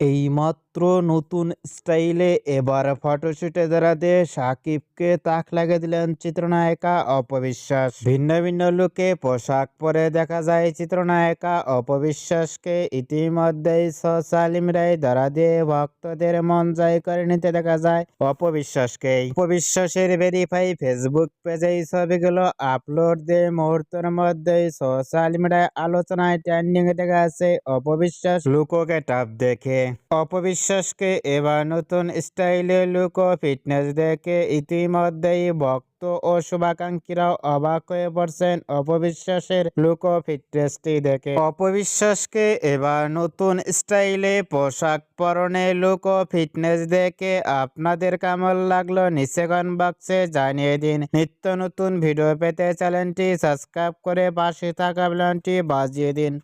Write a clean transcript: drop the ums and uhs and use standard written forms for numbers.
এইমাত্র নতুন স্টাইলে এবার ফটোশুটে দাঁড়াতে সাকিবকে তাক লাগিয়ে দিলেন চিত্রনায়িকা অপবিশ্বাস। ভিন্ন ভিন্ন লুকে পোশাক পরে দেখা যায় চিত্রনায়িকা অপবিশ্বাসকে। ইতিমধ্যেই সোশ্যাল মিডিয়ায় ধরা দিয়ে ভক্তদের মন জয় করে নিতে দেখা যায় অপবিশ্বাসকে। অপবিশ্বাসের ভেরিফাই ফেসবুক পেজে এই ছবিগুলো আপলোড দিয়ে মুহূর্তের মধ্যেই সোশ্যাল মিডিয়ায় আলোচনায় ট্রেন্ডিং এ দেখা যাচ্ছে অপবিশ্বাস লুকো গেটআপ দেখে। অপবিশ্বাসকে এবার নতুন স্টাইলে লুক ও ফিটনেস দেখে ইতিমধ্যেই ভক্ত ও শুভাকাঙ্ক্ষীরাও অবাক হয়ে পড়ছেন অপবিশ্বাসের লুক ও ফিটনেসটি দেখে। অপবিশ্বাসকে এবার নতুন স্টাইলে পোশাক পরনে লুক ও ফিটনেস দেখে আপনাদের কেমন লাগলো নিচে কমেন্ট বক্সে জানিয়ে দিন। নিত্য নতুন ভিডিও পেতে চ্যানেলটি সাবস্ক্রাইব করে পাশে থাকা বেলটি বাজিয়ে দিন।